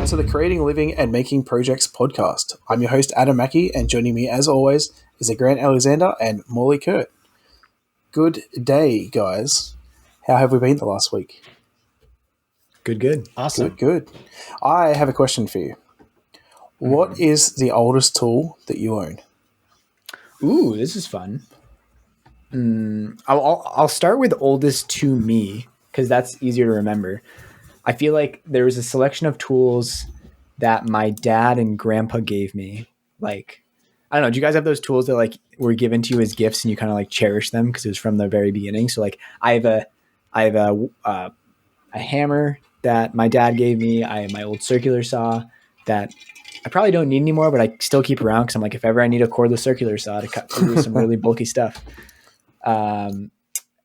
to the Creating Living and Making Projects podcast. I'm your host, Adam Mackey, and joining me, as always, is Grant Alexander and Morley Kurt. Good day, guys. How have we been the last week? Good. Awesome. Good. I have a question for you. What is the oldest tool that you own? Ooh, this is fun. I'll start with oldest to me because that's easier to remember. I feel like there was a selection of tools that my dad and grandpa gave me. Like, I don't know. Do you guys have those tools that like were given to you as gifts and you kind of like cherish them because it was from the very beginning? So like, I have a hammer that my dad gave me. I have my old circular saw that I probably don't need anymore, but I still keep around because I'm like, if ever I need a cordless circular saw to cut through some really bulky stuff.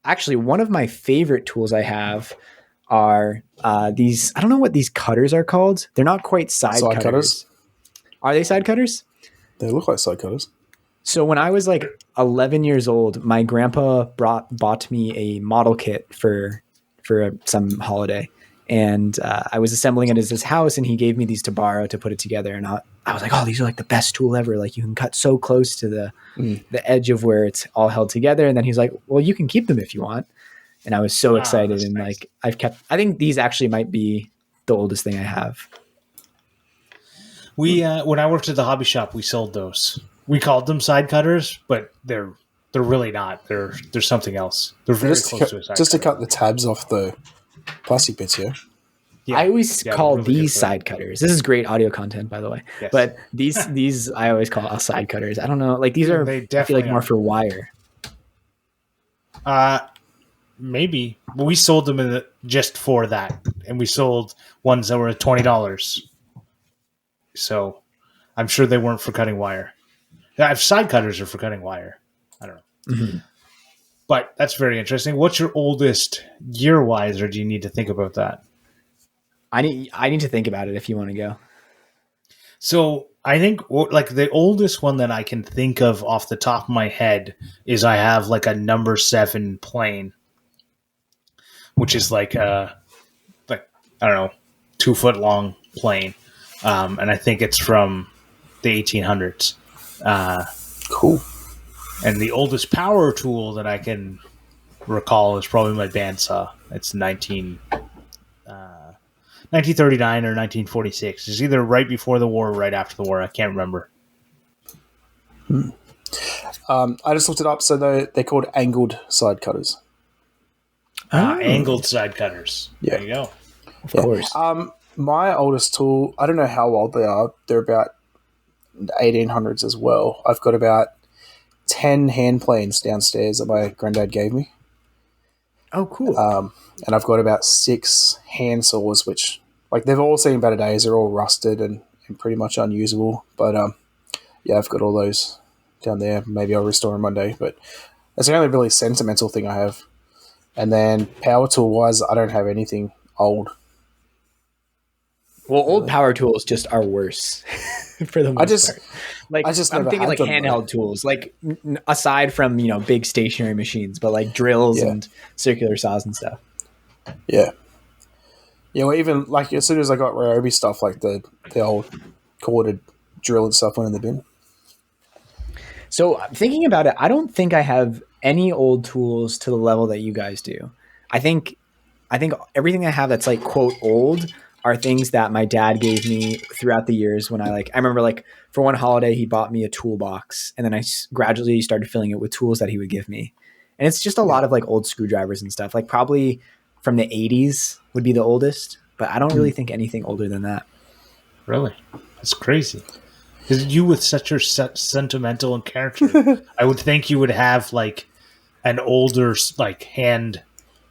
Actually, one of my favorite tools I have are these. I don't know what these cutters are called. They're not quite side cutters. Are they side cutters? They look like side cutters. So when I was like 11 years old, my grandpa bought me a model kit for some holiday. And I was assembling it as his house, and he gave me these to borrow to put it together. And I was like, oh, these are like the best tool ever. Like you can cut so close to the edge of where it's all held together. And then he's like, well, you can keep them if you want. And I was so excited. And nice. Like I think these actually might be the oldest thing I have. We when I worked at the hobby shop, we sold those. We called them side cutters, but they're really not. They're something else. They're very close to a side just cutter. to cut the tabs off the plastic bits, yeah? I always call really these side cutters. This is great audio content, by the way. Yes. But these I always call side cutters. I don't know. Like these are, I feel like more for wire. Maybe. But we sold them just for that. And we sold ones that were at $20. So I'm sure they weren't for cutting wire. Side cutters are for cutting wire. I don't know. Mm-hmm. But that's very interesting. What's your oldest year-wise, or do you need to think about that? I need to think about it if you want to go. So I think like the oldest one that I can think of off the top of my head is I have like a number 7 plane, which is like I don't know, 2 foot long plane. And I think it's from the 1800s. Cool. And the oldest power tool that I can recall is probably my bandsaw. It's 1939 or 1946. It's either right before the war or right after the war. I can't remember. I just looked it up. So they're called angled side cutters. Angled side cutters. Yeah. There you go. Of course. My oldest tool, I don't know how old they are. They're about 1800s as well. I've got about 10 hand planes downstairs that my granddad gave me. Oh, cool. And I've got about 6 hand saws, which like they've all seen better days. They're all rusted and pretty much unusable. But yeah, I've got all those down there. Maybe I'll restore them one day. But that's the only really sentimental thing I have. And then power tool wise, I don't have anything old. Well, old power tools just are worse for the most part. Like I'm thinking like handheld tools, like aside from, big stationary machines, but like drills and circular saws and stuff. Yeah. Yeah, well, even like as soon as I got Ryobi stuff, like the old corded drill and stuff went in the bin. So thinking about it, I don't think I have any old tools to the level that you guys do. I think everything I have that's like quote old are things that my dad gave me throughout the years when I remember like for one holiday, he bought me a toolbox and then I gradually started filling it with tools that he would give me. And it's just a lot of like old screwdrivers and stuff, like probably from the 80s would be the oldest, but I don't really think anything older than that. Really? That's crazy. Because you with such your sentimental and character, I would think you would have like an older like hand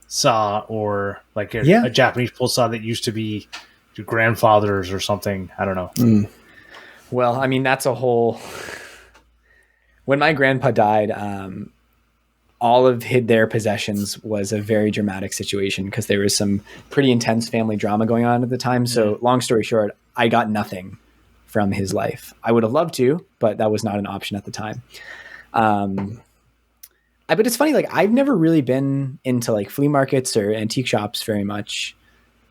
saw or like a Japanese pull saw that used to be your grandfather's or something. I don't know. Well, I mean, that's a whole... When my grandpa died, all of their possessions was a very dramatic situation because there was some pretty intense family drama going on at the time. So long story short, I got nothing from his life. I would have loved to, but that was not an option at the time. But it's funny, like I've never really been into like flea markets or antique shops very much.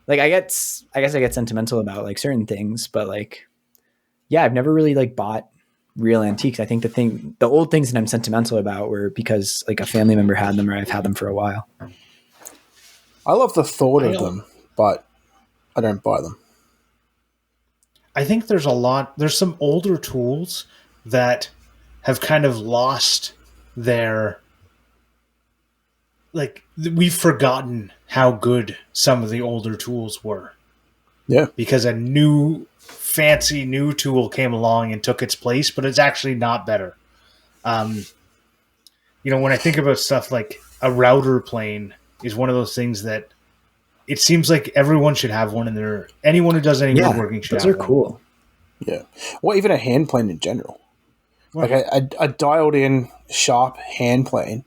like I guess I get sentimental about like certain things, but like, yeah, I've never really like bought real antiques. I think the old things that I'm sentimental about were because like a family member had them or I've had them for a while. I love the thought of them, but I don't buy them. I think there's some older tools that have kind of lost their, like, we've forgotten how good some of the older tools were. Yeah. Because a new, fancy new tool came along and took its place, but it's actually not better. When I think about stuff like a router plane is one of those things that it seems like everyone should have one in their, anyone who does any woodworking should have one. Those are cool. Yeah. Well, even a hand plane in general. Right. Like a dialed in sharp hand plane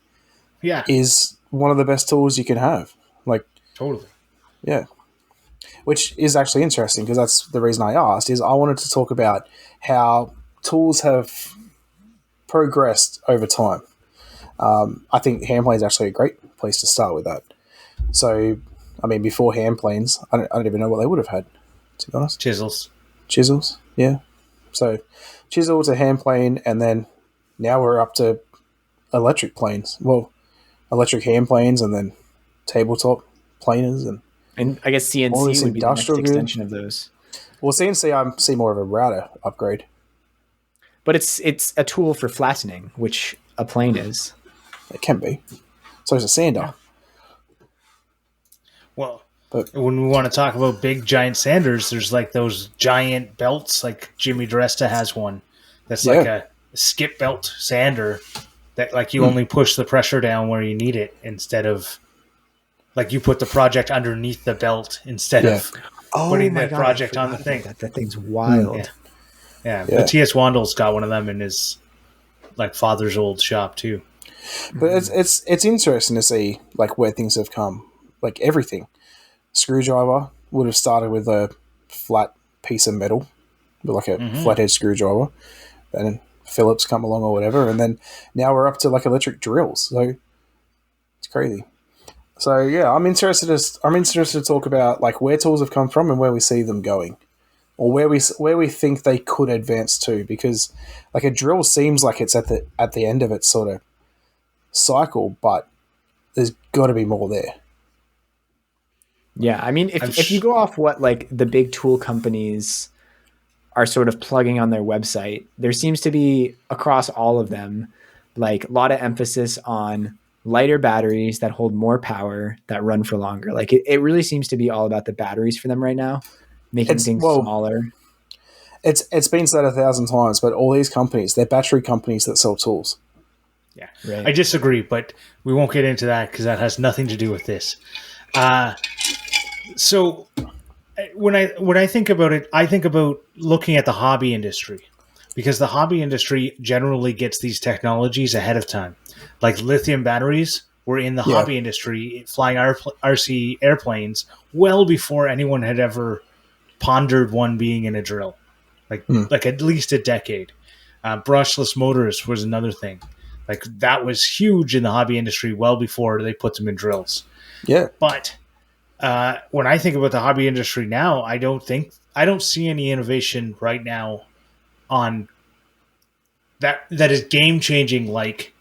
is one of the best tools you can have. Like, totally. Yeah. Which is actually interesting because that's the reason I asked, is I wanted to talk about how tools have progressed over time. I think hand planes is actually a great place to start with that. So, I mean, before hand planes, I don't even know what they would have had, to be honest. Chisels, yeah. So, chisel to hand plane, and then now we're up to electric planes. Well, electric hand planes, and then tabletop planers, and I guess CNC would be the next extension of those. Well, CNC, I see more of a router upgrade. But it's a tool for flattening, which a plane is. It can be. So it's a sander. Yeah. Well, but when we want to talk about big, giant sanders, there's like those giant belts, like Jimmy DiResta has one. That's like a skip belt sander that like you only push the pressure down where you need it instead of like you put the project underneath the belt instead of putting the project on the thing. That thing's wild. Yeah. Matthias Wandel's got one of them in his like father's old shop too. But it's interesting to see like where things have come. Like everything. Screwdriver would have started with a flat piece of metal, with like a flathead screwdriver. Then Phillips come along or whatever, and then now we're up to like electric drills. So it's crazy. So yeah, I'm interested to talk about like where tools have come from and where we see them going, or where we think they could advance to. Because like a drill seems like it's at the end of its sort of cycle, but there's got to be more there. Yeah, I mean, if you go off what like the big tool companies are sort of plugging on their website, there seems to be across all of them like a lot of emphasis on lighter batteries that hold more power that run for longer. Like it really seems to be all about the batteries for them right now, making things smaller. It's been said 1,000 times, but all these companies, they're battery companies that sell tools. Yeah, right. I disagree, but we won't get into that because that has nothing to do with this. So when I think about it, I think about looking at the hobby industry, because the hobby industry generally gets these technologies ahead of time. Like lithium batteries were in the hobby industry, flying RC airplanes well before anyone had ever pondered one being in a drill. Like at least a decade. Brushless motors was another thing. Like that was huge in the hobby industry well before they put them in drills. Yeah. But when I think about the hobby industry now, I don't see any innovation right now on that is game changing like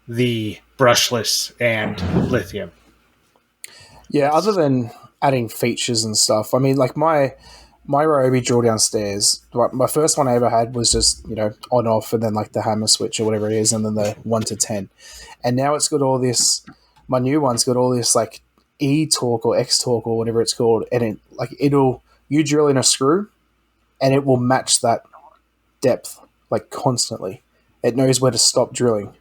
the brushless and lithium. Yeah, other than adding features and stuff. I mean, like my Ryobi drill downstairs, my first one I ever had was just, on off and then like the hammer switch or whatever it is, and then the 1 to 10. And now it's got all this, my new one's got all this like E-torque or X-torque or whatever it's called, and you drill in a screw and it will match that depth like constantly. It knows where to stop drilling.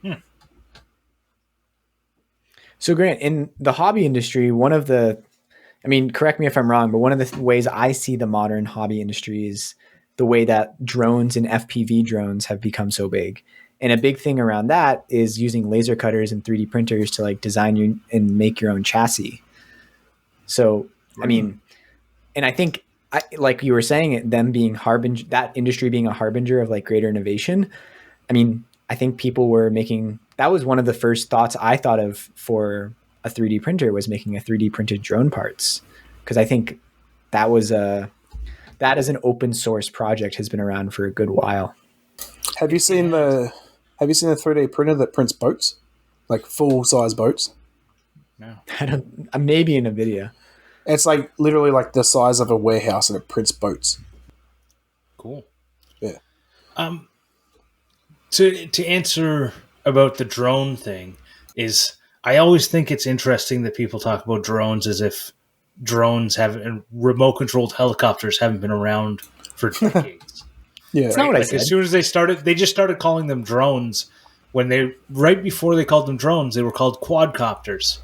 So Grant, in the hobby industry, correct me if I'm wrong, but one of the ways I see the modern hobby industry is the way that drones and FPV drones have become so big. And a big thing around that is using laser cutters and 3D printers to like design and make your own chassis. So, I mean, and I think like you were saying, them being that industry being a harbinger of like greater innovation. I mean, I think people were that was one of the first thoughts I thought of for a 3D printer was making a 3D printed drone parts. because I think that was that as an open source project has been around for a good while. Have you seen the 3D printer that prints boats, like full size boats? No. I don't. Maybe in a video. It's like literally like the size of a warehouse, and it prints boats. Cool. Yeah. To answer about the drone thing is, I always think it's interesting that people talk about drones as if drones and remote controlled helicopters haven't been around for decades. Yeah. It's not what I Like, said. as soon as they just started calling them drones. Right before they called them drones, they were called quadcopters.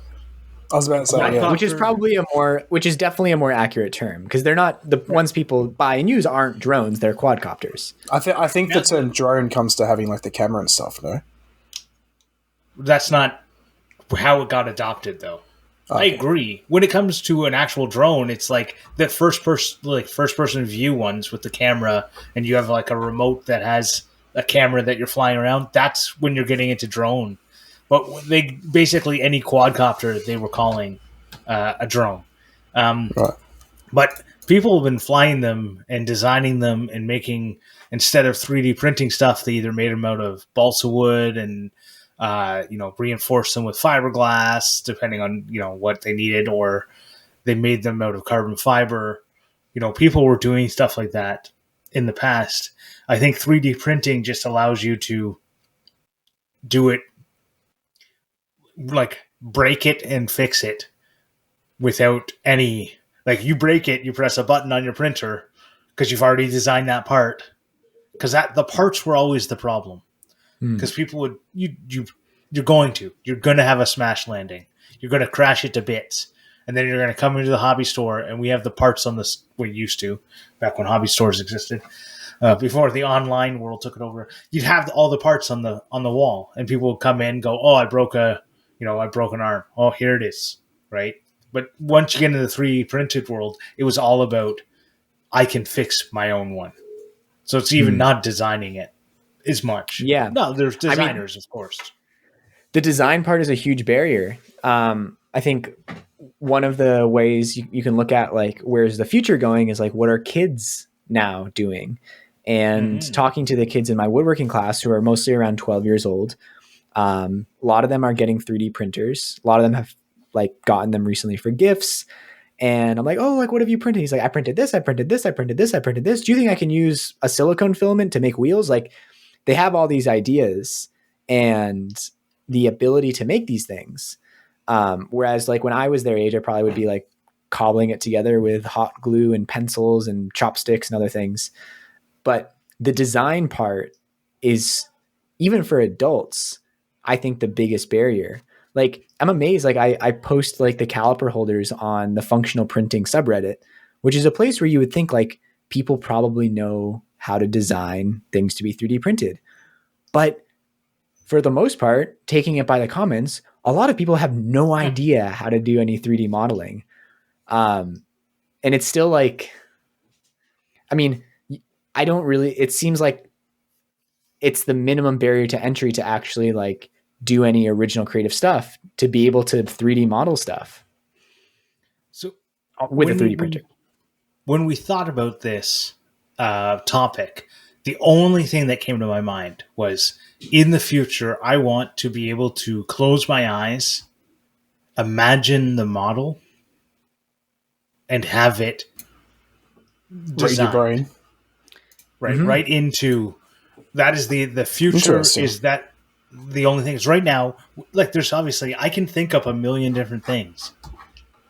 I was about to say, yeah. Which is definitely a more accurate term, because they're not the ones people buy and use aren't drones, they're quadcopters. I think the term drone comes to having like the camera and stuff, no? That's not how it got adopted, though. I agree. When it comes to an actual drone, it's like the first person view ones with the camera, and you have like a remote that has a camera that you're flying around. That's when you're getting into drone. But they basically any quadcopter they were calling a drone. Right. But people have been flying them and designing them and making, instead of 3D printing stuff, they either made them out of balsa wood and reinforced them with fiberglass, depending on what they needed, or they made them out of carbon fiber. People were doing stuff like that in the past. I think 3D printing just allows you to do it, like break it and fix it without any, like you break it, you press a button on your printer because you've already designed that part. Because the parts were always the problem. Because people would, you're going to have a smash landing. You're going to crash it to bits. And then you're going to come into the hobby store, and we have the parts on this, we used to, back when hobby stores existed. Before the online world took it over, you'd have all the parts on the wall, and people would come in and go, "Oh, I broke an arm. Oh, here it is." Right. But once you get into the 3D printed world, it was all about, I can fix my own one. So it's even not designing it as much. Yeah. No, there's designers, of course. The design part is a huge barrier. I think one of the ways you can look at like where's the future going is like what are kids now doing, and talking to the kids in my woodworking class who are mostly around 12 years old. A lot of them are getting 3D printers. A lot of them have like gotten them recently for gifts. And I'm like, oh, like, what have you printed? He's like, I printed this, I printed this, I printed this, I printed this. Do you think I can use a silicone filament to make wheels? Like, they have all these ideas and the ability to make these things. Whereas like when I was their age, I probably would be like cobbling it together with hot glue and pencils and chopsticks and other things. But the design part is, even for adults, I think the biggest barrier. Like, I'm amazed. Like I post like the caliper holders on the functional printing subreddit, which is a place where you would think like people probably know how to design things to be 3D printed. But for the most part, taking it by the comments, a lot of people have no idea how to do any 3D modeling. And it's still like, I mean, it seems like it's the minimum barrier to entry to actually like do any original creative stuff, to be able to 3D model stuff. So with a 3D printer. When we thought about this topic, the only thing that came to my mind was, in the future, I want to be able to close my eyes, imagine the model, and have it designed. Right in your brain. Right, right into, that is the future. Is that the only thing? Is right now, like, there's obviously, I can think up a million different things,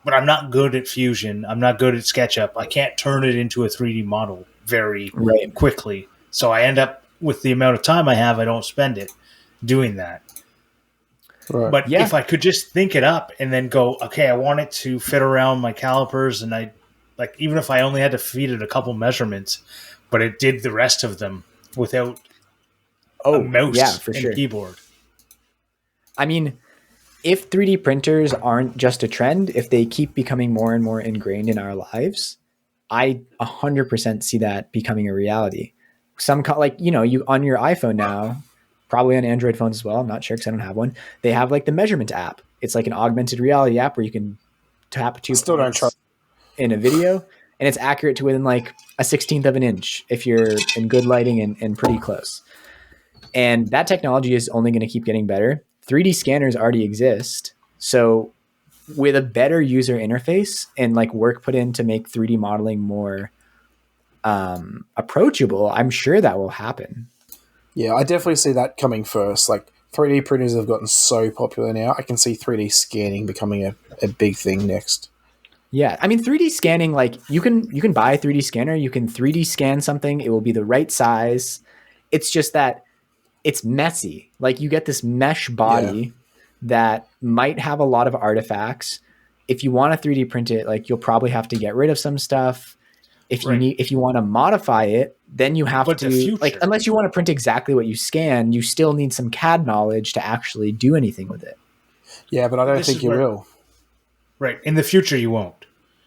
but I'm not good at Fusion. I'm not good at SketchUp. I can't turn it into a 3D model very quickly. So I end up, with the amount of time I have, I don't spend it doing that. Right. But if I could just think it up and then go, okay, I want it to fit around my calipers, and I, like, even if I only had to feed it a couple measurements, but it did the rest of them without a mouse and keyboard. I mean, if 3D printers aren't just a trend, if they keep becoming more and more ingrained in our lives, I 100% see that becoming a reality. You on your iPhone now, probably on Android phones as well, I'm not sure because I don't have one, they have like the measurement app. It's like an augmented reality app where you can tap two. Still don't trust. in a video, and it's accurate to within like a 16th of an inch if you're in good lighting and pretty close. And that technology is only going to keep getting better. 3D scanners already exist. So with a better user interface and like work put in to make 3D modeling more approachable, I'm sure that will happen. Yeah, I definitely see that coming first. Like 3D printers have gotten so popular now. I can see 3D scanning becoming a big thing next. Yeah, I mean 3D scanning, like you can buy a 3D scanner, you can 3D scan something, it will be the right size. It's just that it's messy. Like you get this mesh body that might have a lot of artifacts. If you want to 3D print it, like you'll probably have to get rid of some stuff. If you want to modify it, then you have to, like, unless you want to print exactly what you scan, you still need some CAD knowledge to actually do anything with it. Yeah, but I don't think you will. Right. In the future, you won't.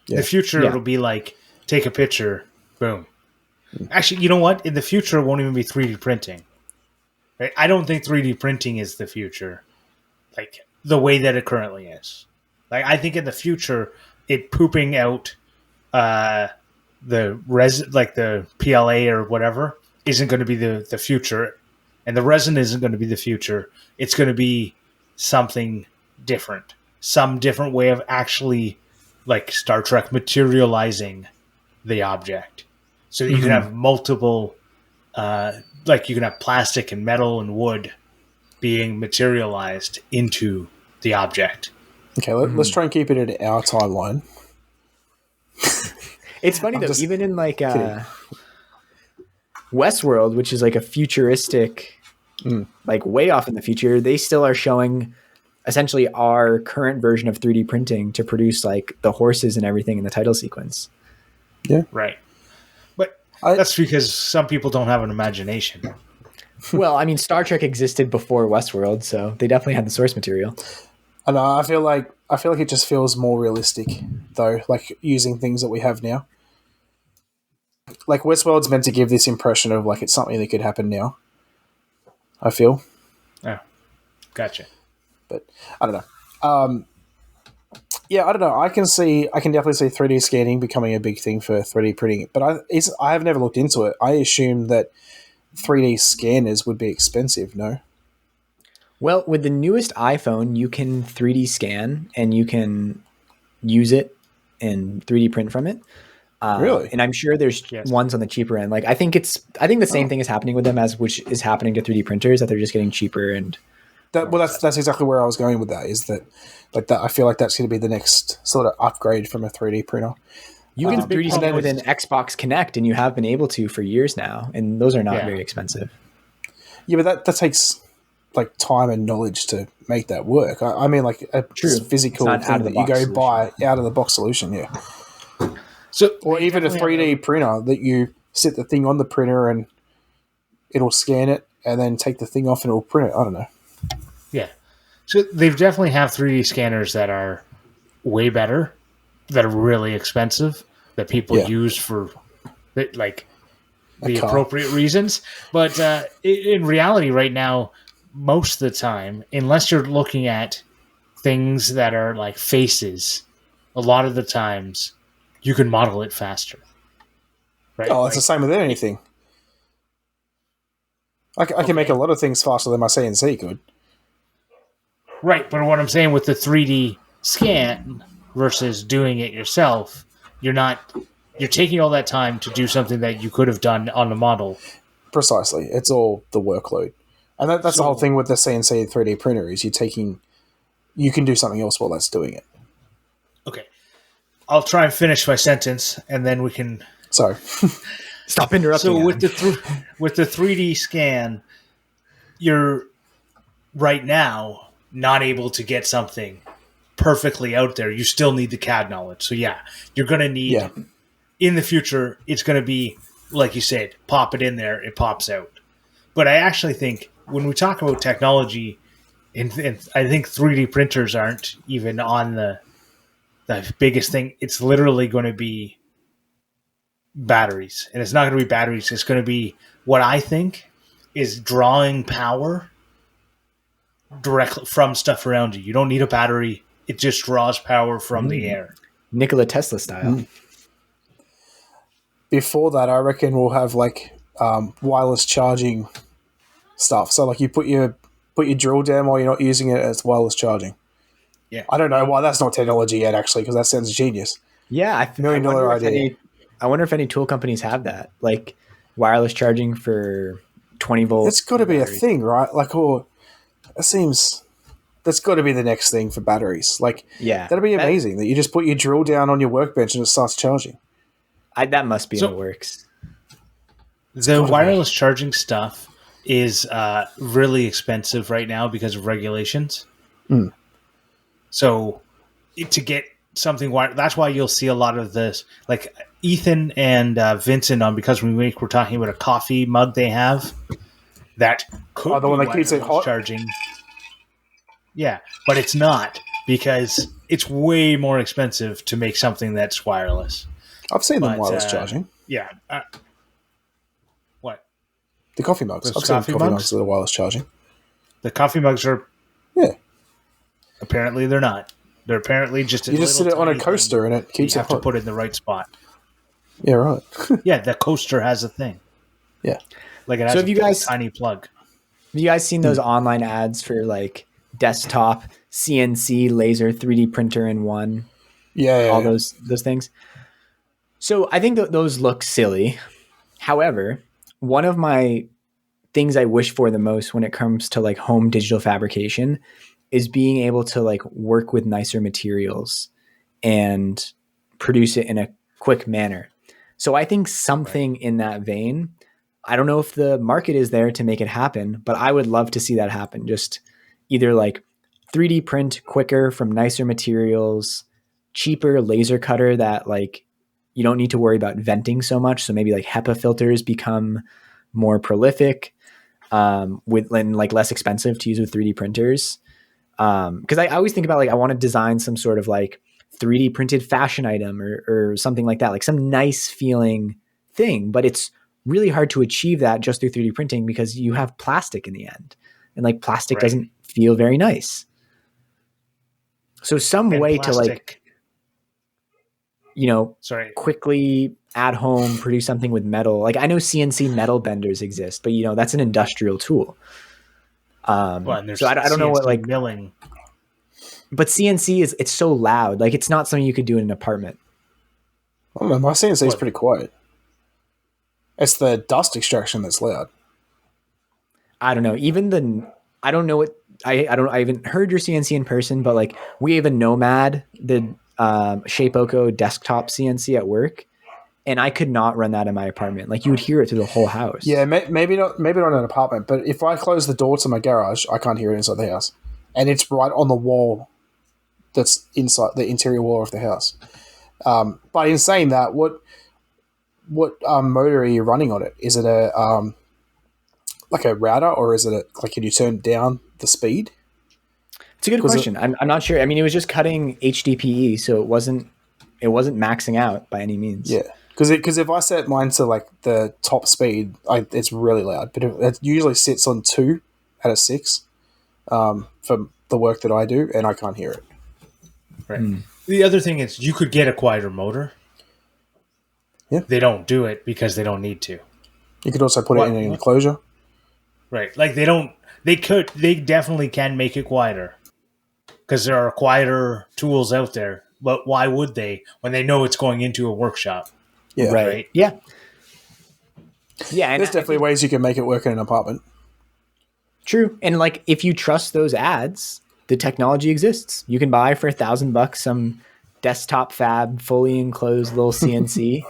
In the future, it'll be like, take a picture, boom. Actually, you know what? In the future, it won't even be 3D printing. Right? I don't think 3D printing is the future, like the way that it currently is. Like I think in the future, it pooping out the PLA or whatever isn't going to be the future, and the resin isn't going to be the future. It's going to be something different, some different way of actually, like Star Trek, materializing the object, so that you can have multiple. Like you can have plastic and metal and wood being materialized into the object. Okay, let's try and keep it in our timeline. It's funny though, even in like Westworld, which is like a futuristic, like way off in the future, they still are showing essentially our current version of 3D printing to produce like the horses and everything in the title sequence. Yeah. Right. That's because some people don't have an imagination. Well, I mean, Star Trek existed before Westworld, so they definitely had the source material. I know. I feel like it just feels more realistic, though. Like using things that we have now. Like Westworld's meant to give this impression of like it's something that could happen now. I feel. Oh, gotcha. But I don't know. Yeah, I don't know. I can definitely see 3D scanning becoming a big thing for 3D printing, but I have never looked into it. I assume that 3D scanners would be expensive, no? Well, with the newest iPhone, you can 3D scan and you can use it and 3D print from it. Really? And I'm sure there's ones on the cheaper end. Like I think the same thing is happening with them as which is happening to 3D printers, that they're just getting cheaper and that's exactly where I was going with that, is that like that I feel like that's going to be the next sort of upgrade from a 3D printer. You can 3D scan with an Xbox Connect, and you have been able to for years now, and those are not very expensive. Yeah, but that takes like time and knowledge to make that work. I mean, like a physical thing that you go buy out of the box solution, yeah. So, or even a 3D printer that you set the thing on the printer and it'll scan it and then take the thing off and it'll print it. I don't know. Yeah. So they definitely have 3D scanners that are way better, that are really expensive, that people use for like the appropriate reasons. But in reality right now, most of the time, unless you're looking at things that are like faces, a lot of the times you can model it faster. Right? Oh, it's the same with anything. I can make a lot of things faster than my CNC could. Right, but what I'm saying with the 3D scan versus doing it yourself, you're taking all that time to do something that you could have done on the model. Precisely. It's all the workload. And that's the whole thing with the CNC 3D printer is you can do something else while that's doing it. Okay. I'll try and finish my sentence, and then we can... Sorry. Stop interrupting. So with the 3D scan, you're right now not able to get something perfectly out there. You still need the CAD knowledge. So yeah, you're going to need, in the future, it's going to be, like you said, pop it in there, it pops out. But I actually think when we talk about technology, and I think 3D printers aren't even on the biggest thing. It's literally going to be batteries. And it's not going to be batteries. It's going to be what I think is drawing power directly from stuff around you. You don't need a battery. It just draws power from the air. Nikola Tesla style. Before that, I reckon we'll have like wireless charging stuff. So like you put your drill down while you're not using it as wireless charging. Yeah. I don't know why that's not technology yet, actually, because that sounds genius. Yeah, $1 million idea. I wonder if any tool companies have that, like wireless charging for 20 volt. It's got to be a batteries. thing, right? Like, that's got to be the next thing for batteries. Like, Yeah, that'd be amazing. That you just put your drill down on your workbench and it starts charging. That must be in the works. The wireless charging stuff is really expensive right now because of regulations. So to get something that's why you'll see a lot of this, like Ethan and Vincent on Because We Make, we're talking about a coffee mug they have that could the one be that keeps it hot charging. Yeah, but it's not, because it's way more expensive to make something that's wireless. I've seen them wireless charging. Yeah. What? The coffee mugs. I've seen coffee mugs that are wireless charging. The coffee mugs are. Yeah. Apparently, they're not. They're apparently just. You just sit it on a coaster and it keeps it hot. You have to put it in the right spot. Yeah, right. Yeah, the coaster has a thing. Yeah. Like it has a tiny plug. Have you guys seen those online ads for like desktop CNC laser 3D printer in one? Yeah. All those things. So I think those look silly. However, one of my things I wish for the most when it comes to like home digital fabrication is being able to like work with nicer materials and produce it in a quick manner. So I think something in that vein, I don't know if the market is there to make it happen, but I would love to see that happen. Just either like 3D print quicker from nicer materials, cheaper laser cutter that like you don't need to worry about venting so much. So maybe like HEPA filters become more prolific, with and like less expensive to use with 3D printers. Because I always think about like I want to design some sort of like 3D printed fashion item or something like that, like some nice feeling thing. But it's really hard to achieve that just through 3D printing because you have plastic in the end, and like plastic doesn't feel very nice. So some way to like, quickly at home produce something with metal. Like I know CNC metal benders exist, but that's an industrial tool. So I don't know what like milling. But CNC it's so loud. Like it's not something you could do in an apartment. I don't know. My CNC is pretty quiet. It's the dust extraction that's loud. I don't know. I don't know what I haven't heard your CNC in person, but like we have a Nomad, the Shapeoko desktop CNC at work, and I could not run that in my apartment. Like you would hear it through the whole house. Yeah, maybe not in an apartment, but if I close the door to my garage, I can't hear it inside the house, and it's right on the wall that's inside the interior wall of the house. But in saying that, what motor are you running on it? Is it a like a router, or is it like can you turn down the speed? It's a good question. I'm not sure. I mean, it was just cutting HDPE, so it wasn't maxing out by any means. Yeah, because if I set mine to like the top speed, it's really loud. But it usually sits on 2 out of 6 for the work that I do, and I can't hear it. Right. The other thing is you could get a quieter motor. Yeah. They don't do it because they don't need to. You could also put it in an enclosure. Right. Like they definitely can make it quieter because there are quieter tools out there. But why would they when they know it's going into a workshop? Yeah. Right. Yeah. Yeah. And there's definitely ways you can make it work in an apartment. True. And like if you trust those ads, the technology exists. You can buy for $1,000 some desktop fab, fully enclosed little CNC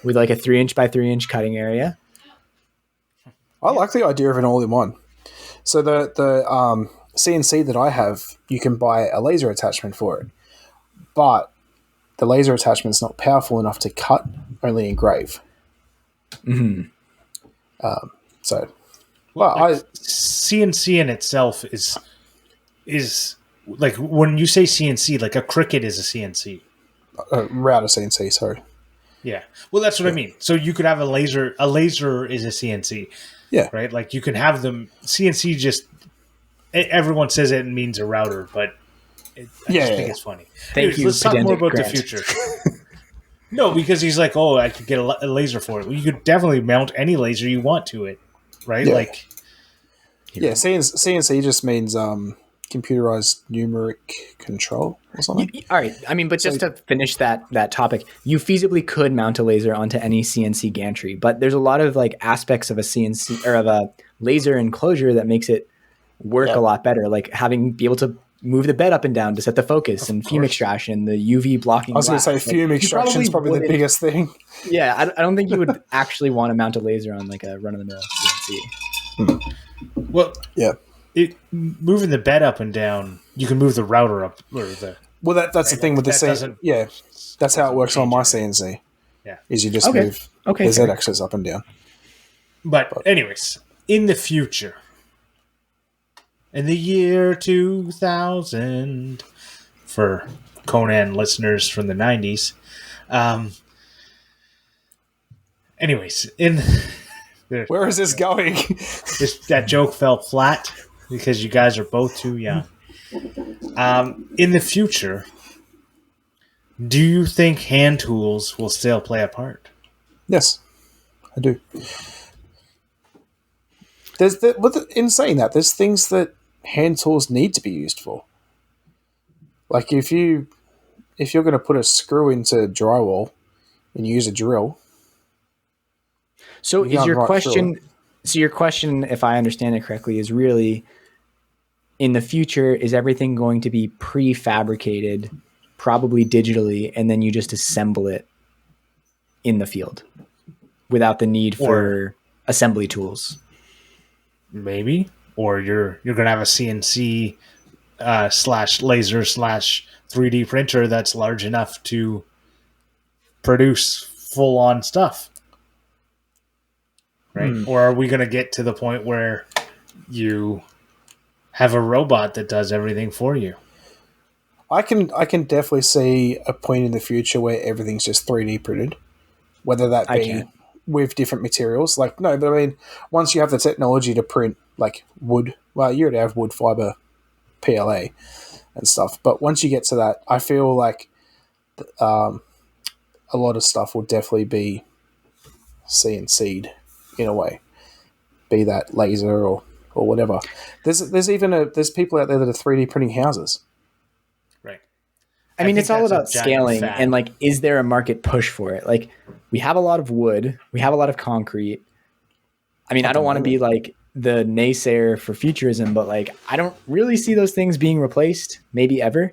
with like a 3-inch by 3-inch cutting area. I like the idea of an all-in-one. So the CNC that I have, you can buy a laser attachment for it, but the laser attachment is not powerful enough to cut, only engrave. Mm-hmm. CNC in itself is like when you say CNC, like a Cricut is a CNC. Router CNC, sorry. Yeah. Well, that's what I mean. So you could have a laser. A laser is a CNC. Yeah. Right? Like you can have them. CNC just... Everyone says it means a router, but I just think it's funny. Thank you, let's talk more pedantic about Grant. the future. No, because he's like, oh, I could get a laser for it. Well, you could definitely mount any laser you want to it, right? Yeah. Like, Yeah, CNC just means computerized numeric control or something. All right. I mean, but just to finish that topic, you feasibly could mount a laser onto any CNC gantry, but there's a lot of like aspects of a CNC or of a laser enclosure that makes it work a lot better. Like be able to move the bed up and down to set the focus and fume extraction, the UV blocking. I was going to say fume extraction is probably the biggest thing. Yeah, I don't think you would actually want to mount a laser on like a run-of-the-mill CNC. Well, yeah. Moving the bed up and down, you can move the router up or the. Well, that's the thing with the CNC. Yeah, that's how it works on my CNC. Yeah, is you just move the Z axis up and down. But anyways, in the future, in the year 2000, for Conan listeners from the 90s. Anyways, where is this going? That joke fell flat because you guys are both too young. In the future, do you think hand tools will still play a part? Yes, I do. In saying that, there's things that hand tools need to be used for. Like if you're going to put a screw into drywall and use a drill. So is your question? So your question, if I understand it correctly, is really in the future, is everything going to be prefabricated, probably digitally, and then you just assemble it in the field without the need for assembly tools? Maybe. Or you're going to have a CNC / laser / 3D printer that's large enough to produce full-on stuff. Right? Or are we going to get to the point where you have a robot that does everything for you? I can definitely see a point in the future where everything's just 3D printed, whether that be with different materials. Like, no, but I mean, once you have the technology to print like wood, well, you already have wood fiber PLA and stuff. But once you get to that, I feel like a lot of stuff will definitely be CNC'd in a way, be that laser or whatever. There's even there's people out there that are 3D printing houses. Right. I mean, it's all about scaling and like, is there a market push for it? Like, we have a lot of wood, we have a lot of concrete. I mean, I don't want to be like the naysayer for futurism, but like, I don't really see those things being replaced, maybe ever.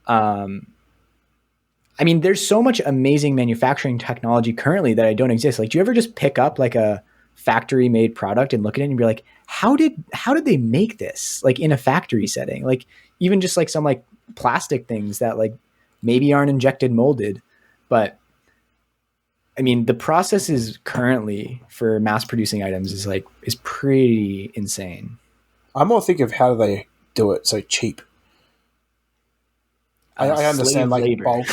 I mean, there's so much amazing manufacturing technology currently that I don't exist. Like, do you ever just pick up like a factory made product and look at it and be like, how did they make this like in a factory setting? Like, even just like some like plastic things that like maybe aren't injected molded, but I mean, the process is currently for mass producing items is pretty insane. I'm more thinking of how do they do it so cheap. I understand like labor. Bulk,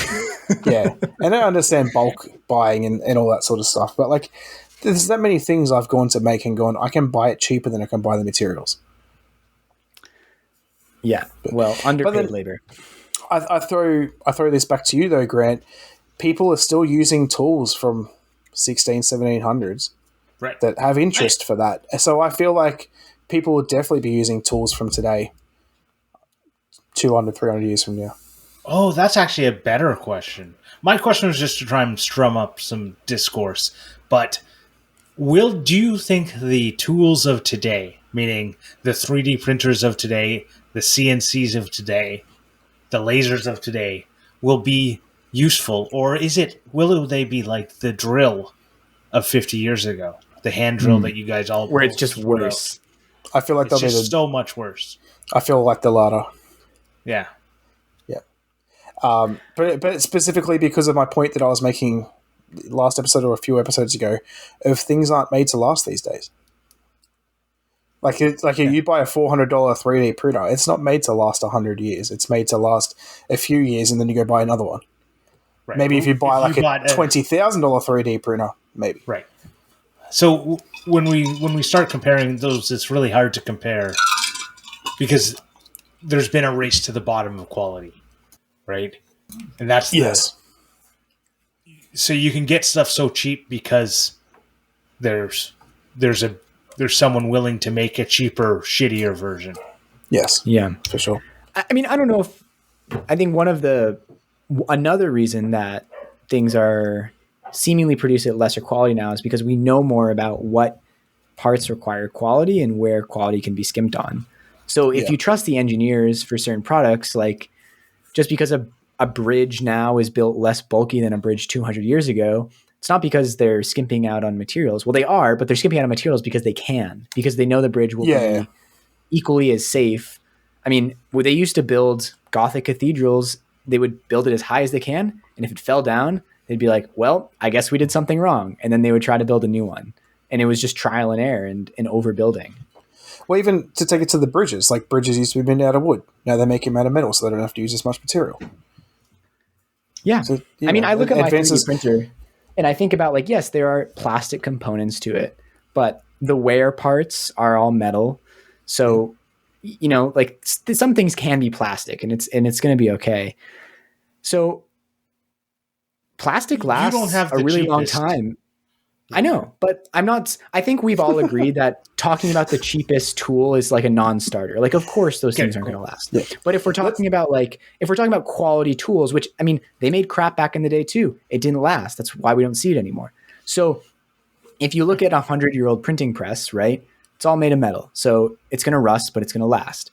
yeah, and I understand bulk buying and all that sort of stuff. But like, there's that many things I've gone to make and gone, I can buy it cheaper than I can buy the materials. Yeah, well, underpaid labor. I throw this back to you though, Grant. People are still using tools from 1700s right, that have interest for that. So I feel like people will definitely be using tools from today, 200, 300 years from now. Oh, that's actually a better question. My question was just to try and strum up some discourse. But do you think the tools of today, meaning the 3D printers of today, the CNCs of today, the lasers of today, will be useful? Or will they be like the drill of 50 years ago? The hand drill that you guys all... Where it's just worse. I feel like they'll be so much worse. I feel like the latter. Yeah. But specifically because of my point that I was making last episode or a few episodes ago, of things aren't made to last these days. If you buy a $400 3D printer, it's not made to last 100 years. It's made to last a few years, and then you go buy another one. Right. Maybe if you buy a $20,000 3D printer, maybe. Right. So when we start comparing those, it's really hard to compare because there's been a race to the bottom of quality, right? And that's Yes. So you can get stuff so cheap because there's someone willing to make a cheaper, shittier version. Yes. Yeah. For sure. I mean, I don't know if I think another reason that things are seemingly produced at lesser quality now is because we know more about what parts require quality and where quality can be skimped on. So if you trust the engineers for certain products, like just because a bridge now is built less bulky than a bridge 200 years ago, it's not because they're skimping out on materials. Well, they are, but they're skimping out on materials because they know the bridge will be equally as safe. I mean, when they used to build Gothic cathedrals, they would build it as high as they can. And if it fell down, they'd be like, well, I guess we did something wrong. And then they would try to build a new one. And it was just trial and error and overbuilding. Well, even to take it to the bridges, like bridges used to be made out of wood. Now they make them out of metal, so they don't have to use as much material. Yeah. So, I mean, I look at my 3D printer and I think about, like, yes, there are plastic components to it, but the wear parts are all metal. So, you know, like some things can be plastic and it's going to be okay. So plastic lasts a really long time. I know, but I think we've all agreed that talking about the cheapest tool is like a non-starter. Like, of course those things aren't going to last. Yeah. But if we're talking about quality tools, which, I mean, they made crap back in the day too. It didn't last. That's why we don't see it anymore. So if you look at 100-year-old printing press, right, it's all made of metal. So it's going to rust, but it's going to last.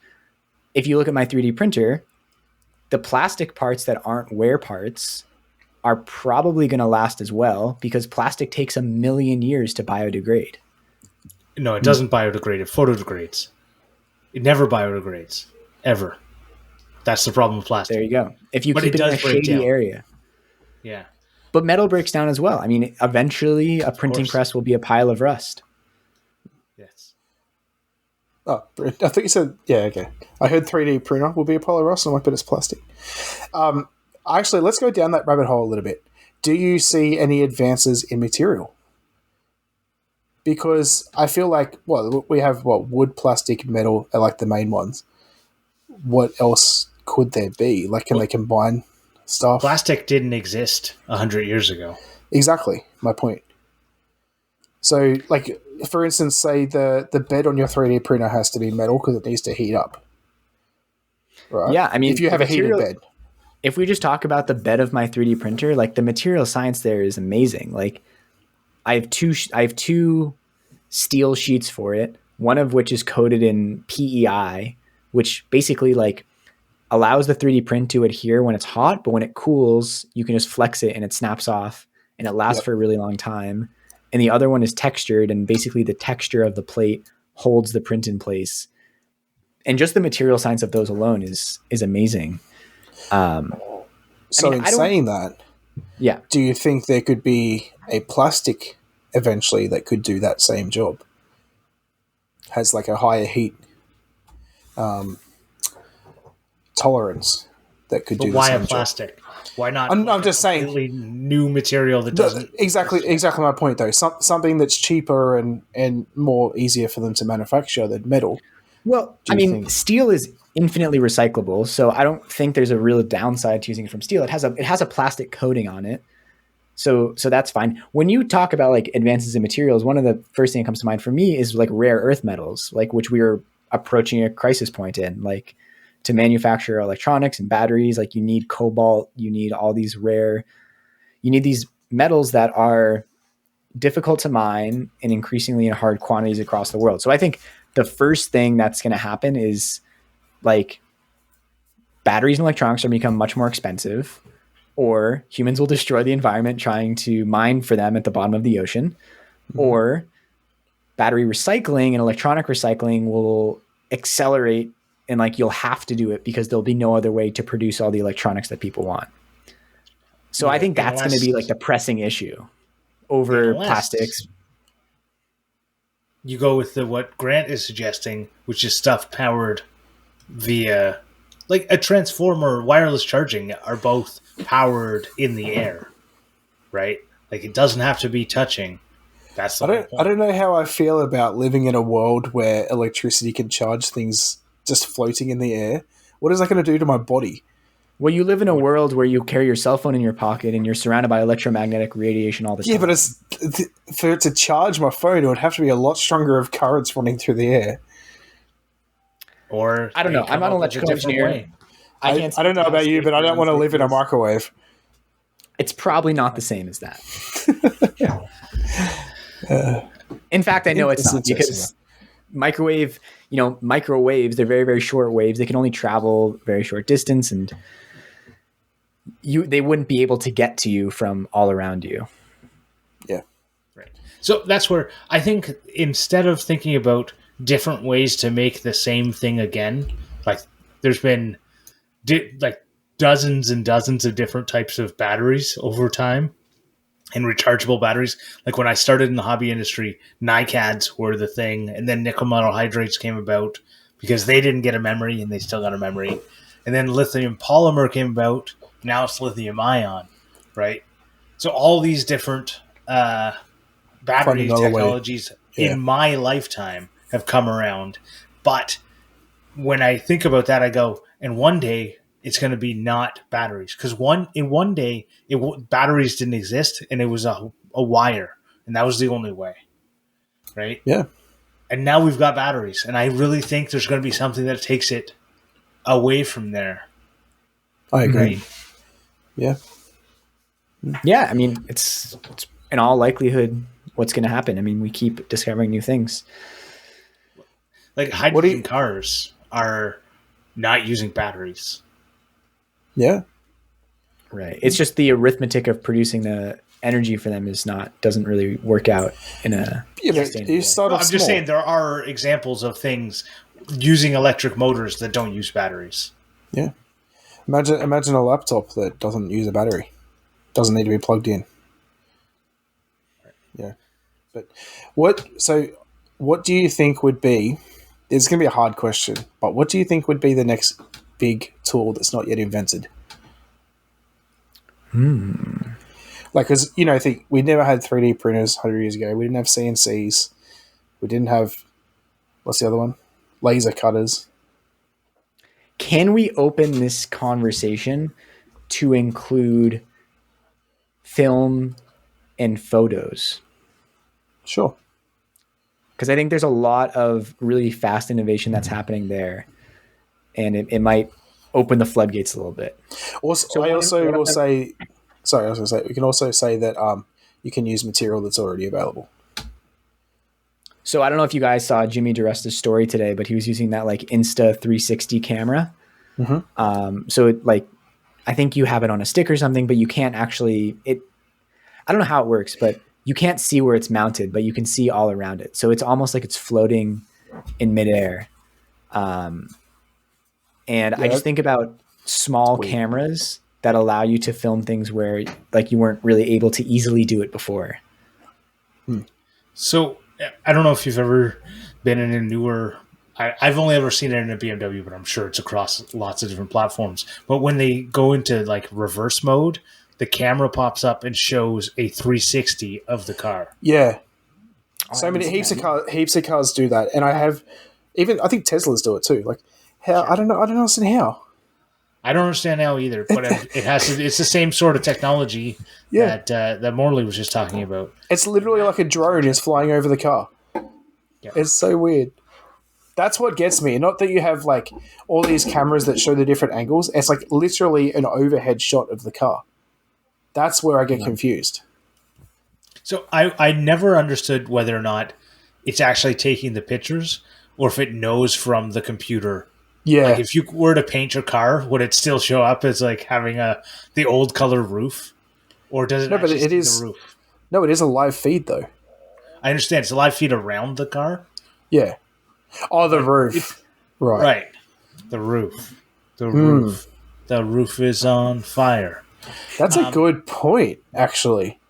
If you look at my 3D printer, the plastic parts that aren't wear parts are probably going to last as well because plastic takes 1 million years to biodegrade. No, it doesn't biodegrade. It photodegrades. It never biodegrades. Ever. That's the problem with plastic. There you go. If you keep it in a shady area. Yeah. But metal breaks down as well. I mean, eventually a printing press will be a pile of rust. Yes. Oh, I thought you said, yeah, okay. I heard 3D printer will be a pile of rust, and I'm like, but it's plastic. Actually, let's go down that rabbit hole a little bit. Do you see any advances in material? Because I feel like, well, we have, wood, plastic, metal are like the main ones. What else could there be? Like, can they combine stuff? Plastic didn't exist 100 years ago. Exactly, my point. So, like, for instance, say the bed on your 3D printer has to be metal because it needs to heat up. Right? Yeah, I mean, if you have a heated bed. If we just talk about the bed of my 3D printer, like the material science there is amazing. Like I have two steel sheets for it, one of which is coated in PEI, which basically like allows the 3D print to adhere when it's hot, but when it cools, you can just flex it and it snaps off and it lasts for a really long time. And the other one is textured, and basically the texture of the plate holds the print in place. And just the material science of those alone is amazing. Saying that, do you think there could be a plastic eventually that could do that same job? Has like a higher heat tolerance that could do the same job. Why a plastic? Why not? I'm just saying, new material that doesn't exactly my point though. Something that's cheaper and more easier for them to manufacture than metal. Well, I mean, steel is infinitely recyclable, so I don't think there's a real downside to using it from steel. It has a plastic coating on it, so that's fine. When you talk about like advances in materials, one of the first thing that comes to mind for me is like rare earth metals, like which we are approaching a crisis point in. Like to manufacture electronics and batteries, like you need cobalt, you need all these you need these metals that are difficult to mine and increasingly in hard quantities across the world. So I think the first thing that's going to happen is like batteries and electronics are become much more expensive, or humans will destroy the environment trying to mine for them at the bottom of the ocean, or battery recycling and electronic recycling will accelerate, and like you'll have to do it because there'll be no other way to produce all the electronics that people want. So I think that's going to be like the pressing issue over plastics. You go with what Grant is suggesting, which is stuff powered via, like a transformer, wireless charging are both powered in the air, right? Like it doesn't have to be touching. That's I don't know how I feel about living in a world where electricity can charge things just floating in the air, What is that going to do to my body? Well, you live in a world where you carry your cell phone in your pocket and you're surrounded by electromagnetic radiation all the time. Yeah, but for it to charge my phone, it would have to be a lot stronger of currents running through the air. Or I don't know. I'm not an electrical engineer. Way. I don't know about you, but I don't want to live in a microwave. It's probably not the same as that. In fact, I know it's not, because microwaves, they're very, very short waves. They can only travel very short distance, and they wouldn't be able to get to you from all around you. Yeah. Right. So that's where I think, instead of thinking about different ways to make the same thing again, like there's been like dozens and dozens of different types of batteries over time, and rechargeable batteries. Like when I started in the hobby industry, NiCads were the thing, and then nickel metal hydrates came about because they didn't get a memory, and they still got a memory. And then lithium polymer came about. Now it's lithium ion, right? So all these different battery technologies in my lifetime have come around. But when I think about that, I go, and one day it's going to be not batteries, because one day batteries didn't exist, and it was a wire, and that was the only way, right? Yeah. And now we've got batteries, and I really think there's going to be something that takes it away from there. I agree. Right? Yeah. Yeah, I mean, it's in all likelihood what's going to happen. I mean, we keep discovering new things. Like hydrogen cars are not using batteries. Yeah. Right. It's just the arithmetic of producing the energy for them doesn't really work out in a sustainable way. I'm just saying there are examples of things using electric motors that don't use batteries. Yeah. Imagine a laptop that doesn't use a battery. Doesn't need to be plugged in. Yeah. But what do you think would be, it's going to be a hard question, but what do you think would be the next big tool that's not yet invented? Like, because, I think we never had 3D printers 100 years ago. We didn't have CNCs. We didn't have, what's the other one? Laser cutters. Can we open this conversation to include film and photos? Sure. Because I think there's a lot of really fast innovation that's happening there, and it might open the floodgates a little bit. Also, we can also say that you can use material that's already available. So I don't know if you guys saw Jimmy DeResta's story today, but he was using that like Insta 360 camera. Mm-hmm. So I think you have it on a stick or something, but you can't actually I don't know how it works, but you can't see where it's mounted, but you can see all around it. So it's almost like it's floating in midair. I just think about small cameras that allow you to film things where like you weren't really able to easily do it before. So I don't know if you've ever been in a newer, I've only ever seen it in a BMW, but I'm sure it's across lots of different platforms. But when they go into like reverse mode, the camera pops up and shows a 360 of the car. Yeah. So many heaps of cars do that, and I think Teslas do it too. Like how I don't understand how. I don't understand how either, but it's the same sort of technology that Morley was just talking about. It's literally like a drone is flying over the car. Yeah. It's so weird. That's what gets me. Not that you have like all these cameras that show the different angles. It's like literally an overhead shot of the car. That's where I get confused. So I never understood whether or not it's actually taking the pictures or if it knows from the computer. Yeah. Like if you were to paint your car, would it still show up as like having the old color roof? Or does it actually see the roof? No, it is a live feed though. I understand. It's a live feed around the car? Yeah. Oh, the roof. Right. Right. The roof. The roof. The roof is on fire. That's a good point, actually.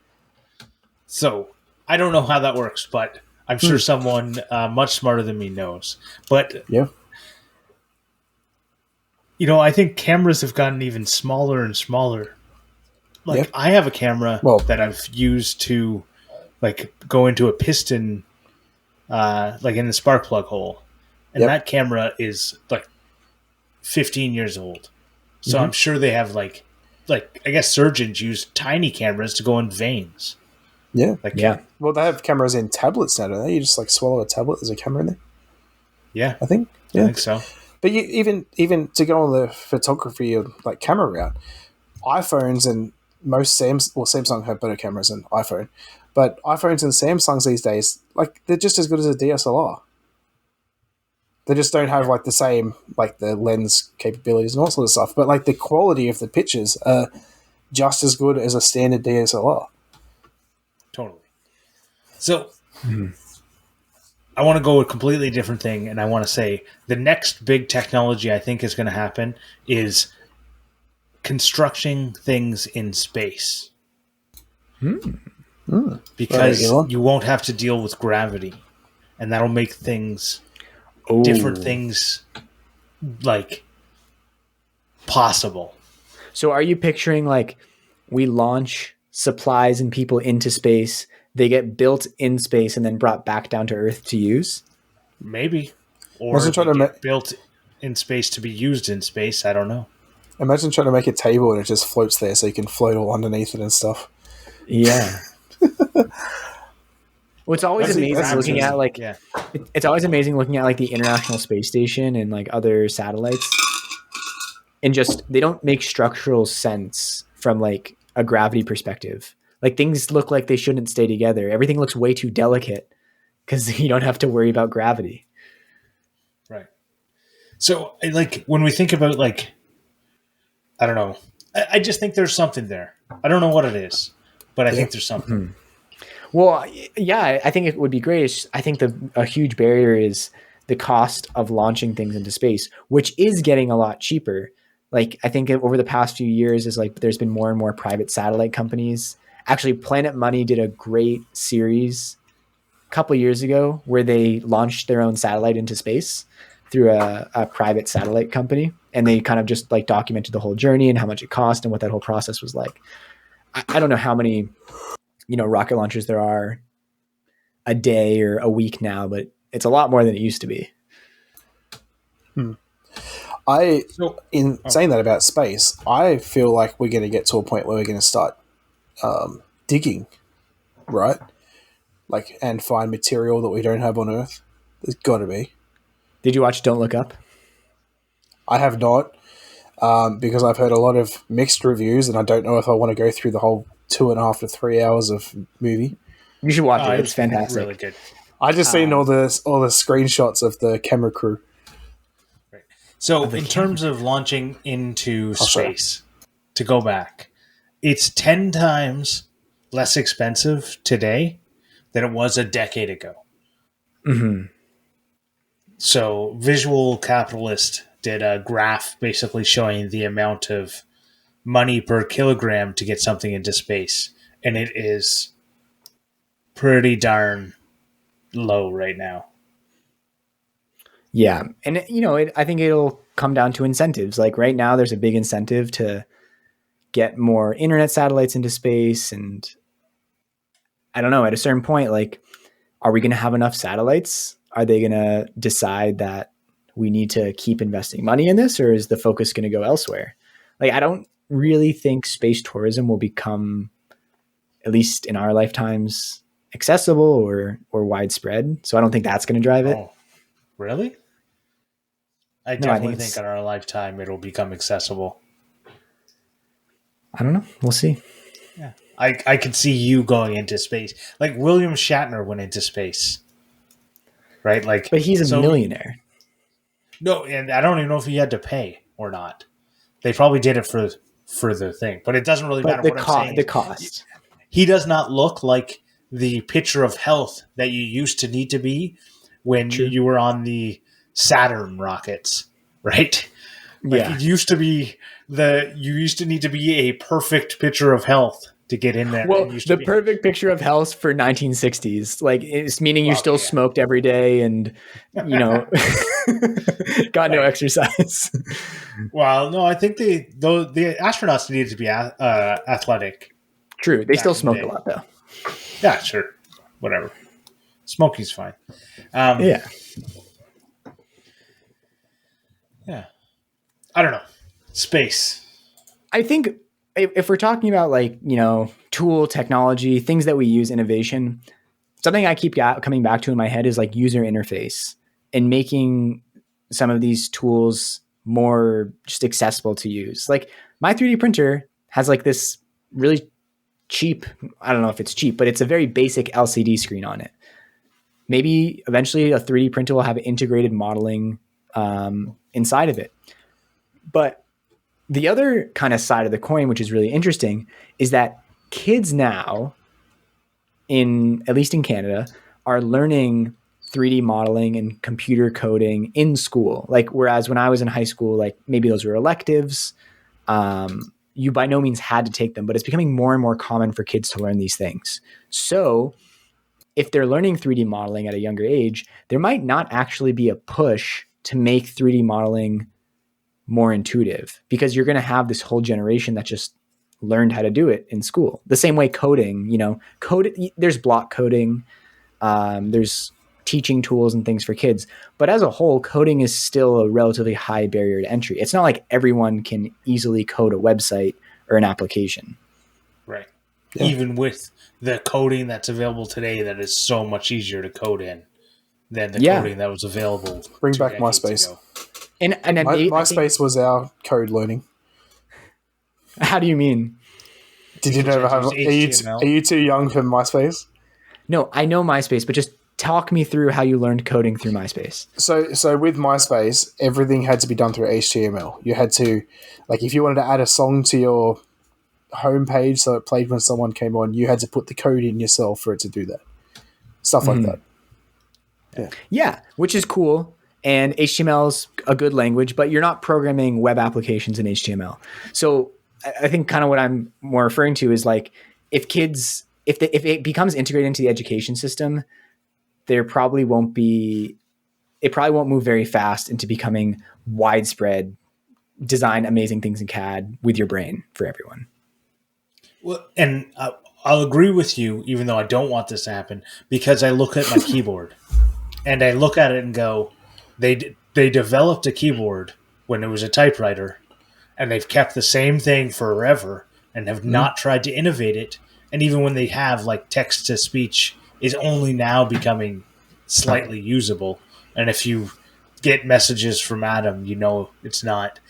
So, I don't know how that works, but I'm sure someone much smarter than me knows. But, I think cameras have gotten even smaller and smaller. Like, I have a camera that I've used to, like, go into a piston, like in the spark plug hole. And that camera is, like, 15 years old. So I'm sure they have like I guess surgeons use tiny cameras to go in veins. Yeah. Yeah. Well, they have cameras in tablets now, don't they? You just like swallow a tablet. There's a camera in there. Yeah, I think. I Yeah. think so. But you, even to go on the photography or like camera route, iPhones and most Samsung have better cameras than iPhone, but iPhones and Samsungs these days, like they're just as good as a DSLR. They just don't have like the same like the lens capabilities and all sort of stuff. But like the quality of the pictures are just as good as a standard DSLR. Totally. So I want to go a completely different thing, and I want to say the next big technology I think is going to happen is constructing things in space. Because you won't have to deal with gravity, and that'll make things different things like possible. So are you picturing like we launch supplies and people into space, they get built in space and then brought back down to Earth to use? Maybe. Or they get built in space to be used in space. I don't know. Imagine trying to make a table and it just floats there so you can float all underneath it and stuff. Yeah. Well, it's always amazing looking at like it's always amazing looking at like the International Space Station and like other satellites, and just they don't make structural sense from like a gravity perspective. Like things look like they shouldn't stay together. Everything looks way too delicate because you don't have to worry about gravity. Right. So like when we think about like, I don't know, I just think there's something there. I don't know what it is, but I think there's something. Well, yeah, I think it would be great. I think a huge barrier is the cost of launching things into space, which is getting a lot cheaper. Like I think over the past few years is like there's been more and more private satellite companies. Actually, Planet Money did a great series a couple of years ago where they launched their own satellite into space through a private satellite company. And they kind of just like documented the whole journey and how much it cost and what that whole process was like. I don't know how many rocket launchers there are a day or a week now, but it's a lot more than it used to be. Saying that about space, I feel like we're going to get to a point where we're going to start digging, right? Like, and find material that we don't have on Earth. There's got to be. Did you watch Don't Look Up? I have not, because I've heard a lot of mixed reviews, and I don't know if I want to go through the whole 2.5 to 3 hours of movie. You should watch it. It's fantastic. Really good. I just seen all the screenshots of the camera crew. Right. So in terms of launching into space, to go back, it's 10 times less expensive today than it was a decade ago. Mm-hmm. So Visual Capitalist did a graph basically showing the amount of money per kilogram to get something into space. And it is pretty darn low right now. Yeah. And, I think it'll come down to incentives. Like right now, there's a big incentive to get more internet satellites into space. And I don't know, at a certain point, like, are we going to have enough satellites? Are they going to decide that we need to keep investing money in this, or is the focus going to go elsewhere? Like, I don't really think space tourism will become, at least in our lifetimes, accessible or widespread. So I don't think that's going to drive it. Oh, really? I definitely think in our lifetime it'll become accessible. I don't know. We'll see. Yeah. I could see you going into space. Like William Shatner went into space. Right? Like, but he's a millionaire. No, and I don't even know if he had to pay or not. They probably did it for the thing. But it doesn't really matter what I'm saying. The cost. He does not look like the picture of health that you used to need to be when you were on the Saturn rockets, right? Like it used to be you used to need to be a perfect picture of health to get in there. Well, the perfect picture of health for 1960s, like it's meaning you still smoked every day and got no exercise. Well, no, I think the astronauts needed to be athletic. True, they still smoked a lot though. Yeah, sure, whatever. Smoking's fine. Yeah. I don't know. Space. I think if we're talking about like, tool technology, things that we use, innovation, something I keep coming back to in my head is like user interface and making some of these tools more just accessible to use. Like my 3D printer has like this really cheap, I don't know if it's cheap, but it's a very basic LCD screen on it. Maybe eventually a 3D printer will have integrated modeling inside of it. But the other kind of side of the coin, which is really interesting, is that kids now, at least in Canada, are learning 3D modeling and computer coding in school. Like, whereas when I was in high school, like maybe those were electives, you by no means had to take them, but it's becoming more and more common for kids to learn these things. So if they're learning 3D modeling at a younger age, there might not actually be a push to make 3D modeling more intuitive, because you're going to have this whole generation that just learned how to do it in school. The same way coding, there's block coding, there's teaching tools and things for kids, but as a whole, coding is still a relatively high barrier to entry. It's not like everyone can easily code a website or an application. Right. Yeah. Even with the coding that's available today, that is so much easier to code in than the coding that was available. Bring back MySpace. Ago. And MySpace was our code learning. How do you mean? Did you never have? Are you too young for MySpace? No, I know MySpace, but just talk me through how you learned coding through MySpace. So with MySpace, everything had to be done through HTML. You had to, like, if you wanted to add a song to your homepage so it played when someone came on, you had to put the code in yourself for it to do that. Stuff like that. Yeah, which is cool. And HTML is a good language, but you're not programming web applications in HTML. So I think kind of what I'm more referring to is like, if it becomes integrated into the education system, it probably won't move very fast into becoming widespread, design amazing things in CAD with your brain for everyone. Well, and I'll agree with you, even though I don't want this to happen, because I look at my keyboard and I look at it and go, they developed a keyboard when it was a typewriter, and they've kept the same thing forever and have not tried to innovate it. And even when they have, like, text to speech is only now becoming slightly usable. And if you get messages from Adam, it's not.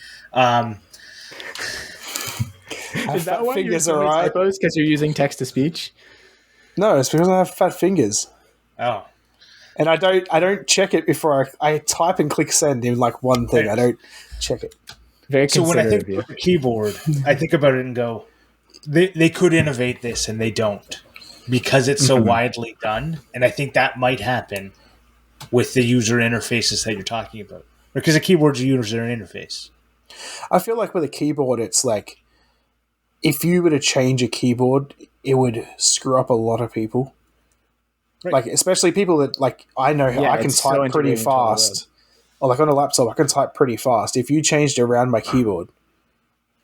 Is that why you're using typos? Because you're using text to speech? No, it's because I have fat fingers. Oh. And I don't check it before I type and click send in like one thing. I don't check it. Very considerate. So when I think about the keyboard, I think about it and go, they could innovate this and they don't, because it's so widely done. And I think that might happen with the user interfaces that you're talking about. Because a keyboard's a user interface. I feel like with a keyboard, it's like, if you were to change a keyboard, it would screw up a lot of people. Right. Like, especially people that, like, I know how I can type pretty fast. Or like on a laptop, I can type pretty fast. If you changed around my keyboard,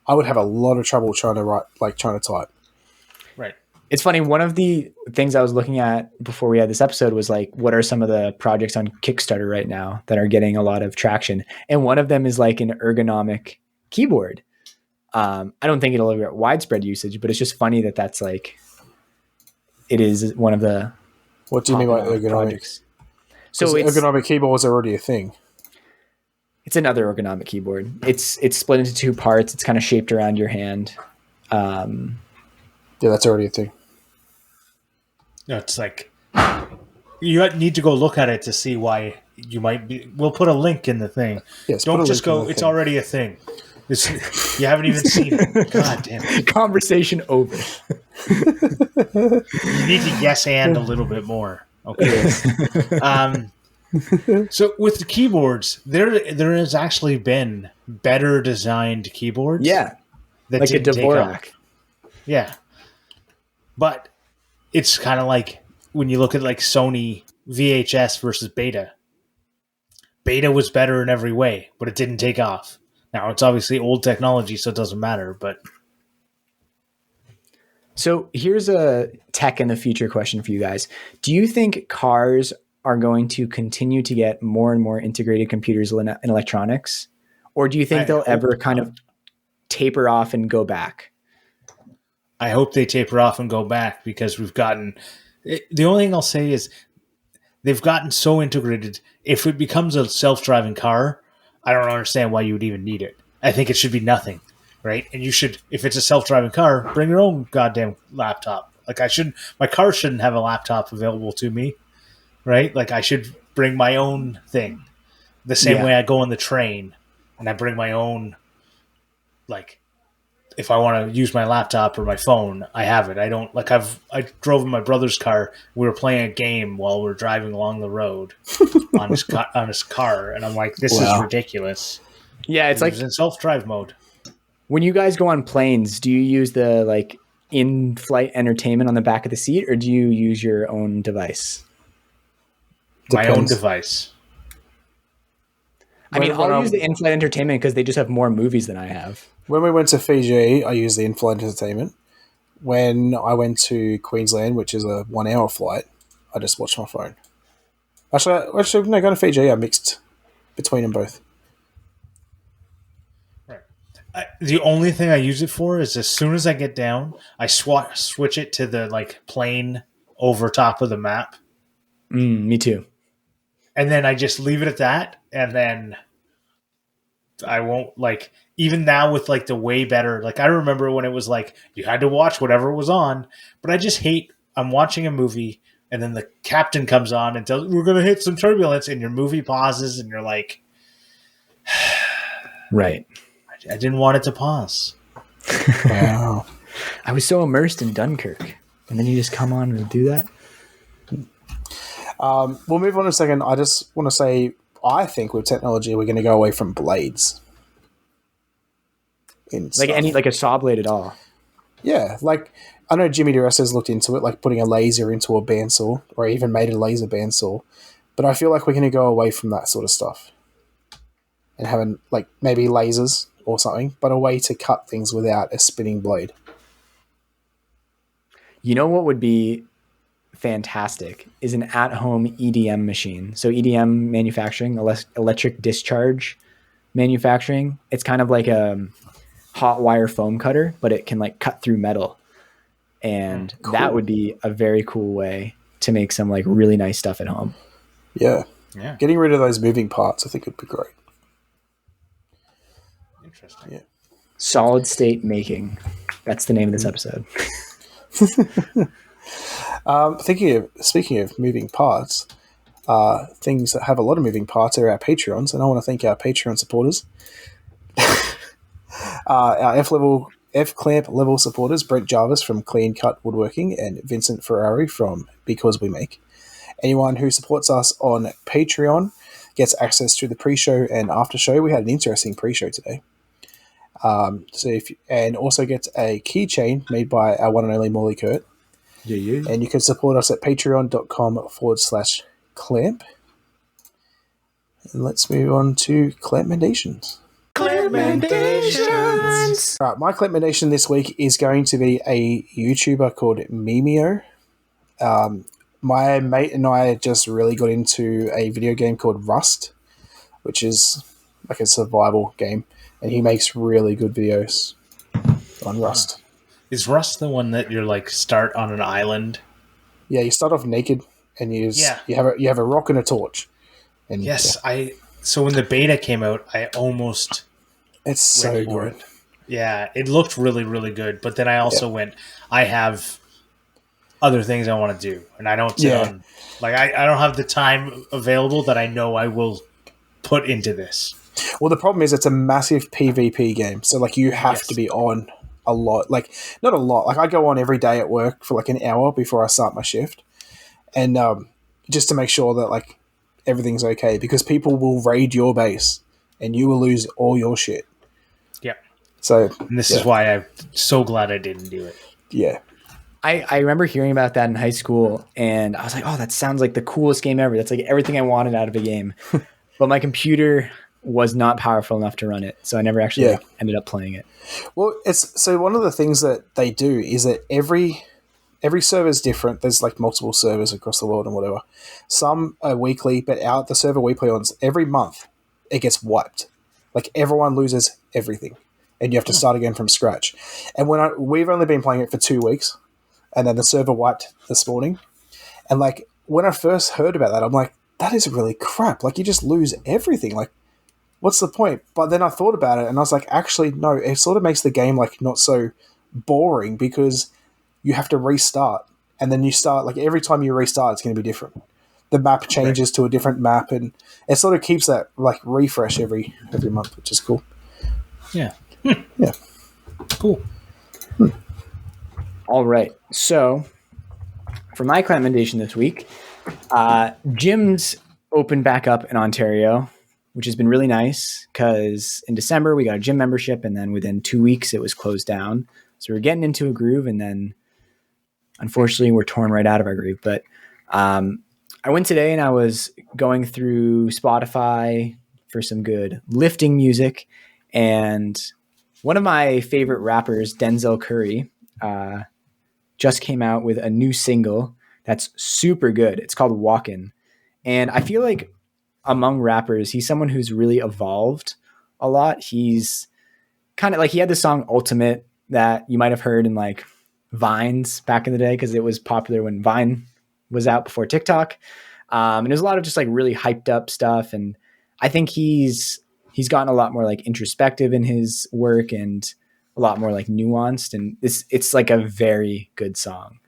I would have a lot of trouble trying to type. Right. It's funny. One of the things I was looking at before we had this episode was like, what are some of the projects on Kickstarter right now that are getting a lot of traction? And one of them is like an ergonomic keyboard. I don't think it'll get widespread usage, but it's just funny that that's like, it is one of the. What do you mean by ergonomic? Projects. So ergonomic keyboards are already a thing. It's another ergonomic keyboard. It's split into two parts. It's kind of shaped around your hand. Yeah, that's already a thing. No, it's like, you need to go look at it to see why you might be. We'll put a link in the thing. Yes, don't just go, it's already a thing. You haven't even seen it. God damn it. Conversation over. You need to yes and a little bit more. Okay. So with the keyboards, there has actually been better designed keyboards. Yeah. That like a Dvorak. Yeah. But it's kind of like when you look at like Sony VHS versus Beta. Beta was better in every way, but it didn't take off. Now, it's obviously old technology, so it doesn't matter, but... So here's a tech in the future question for you guys. Do you think cars are going to continue to get more and more integrated computers and electronics? Or do you think they'll ever kind of taper off and go back? I hope they taper off and go back, because we've gotten... The only thing I'll say is they've gotten so integrated. If it becomes a self-driving car, I don't understand why you would even need it. I think it should be nothing, right? And you should, if it's a self-driving car, bring your own goddamn laptop. Like, my car shouldn't have a laptop available to me, right? Like, I should bring my own thing. The same way I go on the train and I bring my own, like, if I want to use my laptop or my phone, I have it. I don't, like, I drove in my brother's car. We were playing a game while we were driving along the road on his car, and I'm like, this is ridiculous. Yeah, it's like in self-drive mode. When you guys go on planes, do you use the like in-flight entertainment on the back of the seat, or do you use your own device? My own device. I mean, I'll use the in-flight entertainment because they just have more movies than I have. When we went to Fiji, I used the in-flight entertainment. When I went to Queensland, which is a 1 hour flight, I just watched my phone. Actually, no, going to Fiji, I mixed between them both. Right. The only thing I use it for is as soon as I get down, I switch it to the like plane over top of the map. Me too. And then I just leave it at that, and then I won't, like, even now with like the way better, like I remember when it was like you had to watch whatever was on, but I just hate, I'm watching a movie and then the captain comes on and tells, we're going to hit some turbulence, and your movie pauses and you're like, right. I didn't want it to pause. Wow. I was so immersed in Dunkirk, and then you just come on and do that. We'll move on in a second. I just want to say, I think with technology, we're going to go away from blades. Like a saw blade at all. Yeah, like I know Jimmy DeRessa's looked into it, like putting a laser into a bandsaw, or even made a laser bandsaw. But I feel like we're going to go away from that sort of stuff and having like maybe lasers or something, but a way to cut things without a spinning blade. You know what would be fantastic is an at-home EDM machine. So EDM manufacturing, electric discharge manufacturing. It's kind of like a hot wire foam cutter, but it can like cut through metal. And that would be a very cool way to make some like really nice stuff at home. Yeah. Getting rid of those moving parts, I think would be great. Interesting. Yeah. Solid state making. That's the name of this episode. Speaking of moving parts, things that have a lot of moving parts are our Patreons, and I want to thank our Patreon supporters. Our F-Clamp level supporters, Brent Jarvis from Clean Cut Woodworking and Vincent Ferrari from Because We Make. Anyone who supports us on Patreon gets access to the pre-show and after show. We had an interesting pre-show today. And also gets a keychain made by our one and only Morley Kurt. Yeah. And you can support us at patreon.com/clamp. And let's move on to Clampmendations. Clampmendations! All right, my Clampmendation this week is going to be a YouTuber called Mimeo. My mate and I just really got into a video game called Rust, which is like a survival game. And he makes really good videos on Rust. Is Rust the one that you're like start on an island? Yeah, you start off naked and you have a rock and a torch. And so when the beta came out, I almost it's so good. Yeah, it looked really, really good. But then I also went, I have other things I want to do, and I don't sit on like I don't have the time available that I know I will put into this. Well, the problem is it's a massive PvP game, so like you have to be on a lot. Like not a lot. Like I go on every day at work for like an hour before I start my shift, and just to make sure that like everything's okay, because people will raid your base and you will lose all your shit. Yeah. So and this is why I'm so glad I didn't do it. Yeah. I remember hearing about that in high school, and I was like, oh, that sounds like the coolest game ever. That's like everything I wanted out of a game. But my computer was not powerful enough to run it, so I never actually ended up playing it. Well, it's so one of the things that they do is that every server is different. There's like multiple servers across the world and whatever. Some are weekly, but the server we play on every month, it gets wiped. Like everyone loses everything, and you have to start again from scratch. And we've only been playing it for 2 weeks, and then the server wiped this morning. And like when I first heard about that, I'm like, that is really crap. Like you just lose everything. Like, what's the point? But then I thought about it, and I was like, actually, no. It sort of makes the game like not so boring because you have to restart, and then you start like every time you restart, it's going to be different. The map changes to a different map, and it sort of keeps that like refresh every month, which is cool. Yeah. Yeah. Cool. All right. So for my Clampmendation this week, gyms opened back up in Ontario, which has been really nice because in December we got a gym membership, and then within 2 weeks it was closed down. So we're getting into a groove, and then unfortunately we're torn right out of our groove. But I went today and I was going through Spotify for some good lifting music, and one of my favorite rappers, Denzel Curry, just came out with a new single that's super good. It's called Walkin. And I feel like among rappers, he's someone who's really evolved a lot. He's kind of like, he had the song Ultimate that you might have heard in like Vines back in the day, because it was popular when Vine was out before TikTok. And there's a lot of just like really hyped up stuff. And I think he's gotten a lot more like introspective in his work and a lot more like nuanced. And it's like a very good song.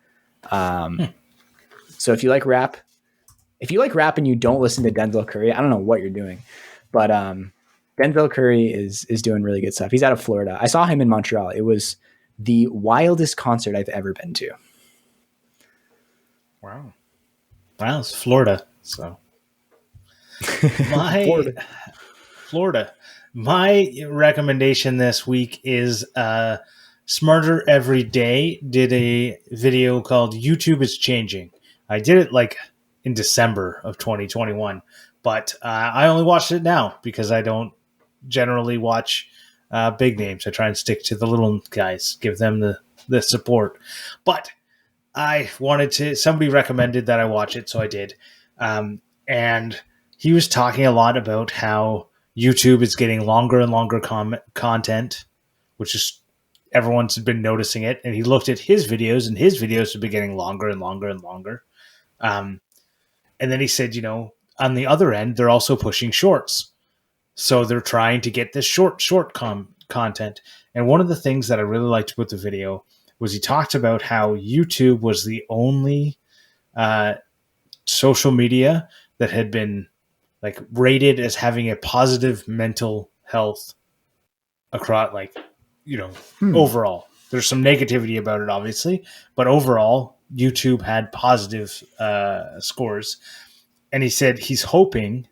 So if you like rap and you don't listen to Denzel Curry, I don't know what you're doing, but Denzel Curry is doing really good stuff. He's out of Florida. I saw him in Montreal. It was the wildest concert I've ever been to. Wow. Wow, it's Florida. So Florida. My recommendation this week is Smarter Every Day did a video called YouTube is Changing. I did it like in December of 2021, but I only watched it now because I don't generally watch big names. I try and stick to the little guys, give them the support. But I wanted to, somebody recommended that I watch it, so I did. And he was talking a lot about how YouTube is getting longer and longer content, which is, everyone's been noticing it. And he looked at his videos, and his videos have been getting longer and longer and longer. And then he said, on the other end, they're also pushing shorts. So they're trying to get this short content. And one of the things that I really liked about the video was he talked about how YouTube was the only social media that had been like rated as having a positive mental health across, like, overall. There's some negativity about it, obviously, but overall, YouTube had positive scores. And he said he's hoping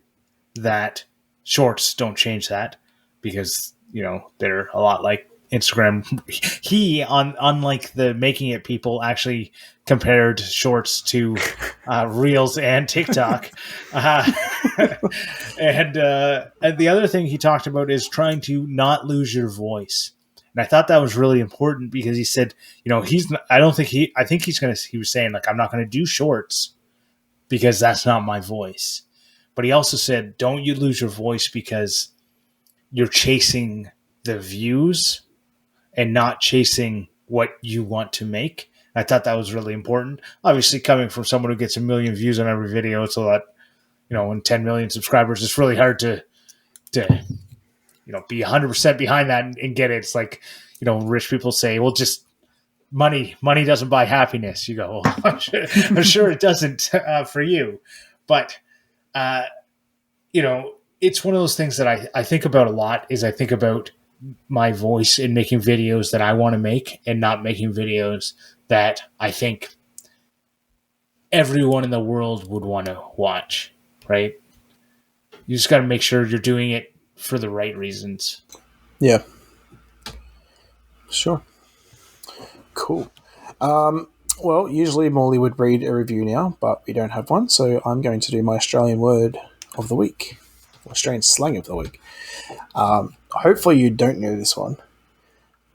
that shorts don't change that because, they're a lot like Instagram. He, unlike the Making It people, actually compared shorts to Reels and TikTok. And the other thing he talked about is trying to not lose your voice. And I thought that was really important because he said, I think he was saying, like, I'm not going to do shorts because that's not my voice. But he also said, don't you lose your voice because you're chasing the views and not chasing what you want to make. I thought that was really important. Obviously, coming from someone who gets 1 million views on every video, it's a lot, and 10 million subscribers, it's really hard to be 100% behind that and get it. It's like, rich people say, well, just money doesn't buy happiness. You go, well, I'm sure it doesn't for you. But, it's one of those things that I think about a lot. Is I think about my voice in making videos that I want to make and not making videos that I think everyone in the world would want to watch, right? You just got to make sure you're doing it for the right reasons. Yeah. Sure. Cool. Well, usually Morley would read a review now, but we don't have one, so I'm going to do my Australian word of the week, Australian slang of the week. Hopefully you don't know this one,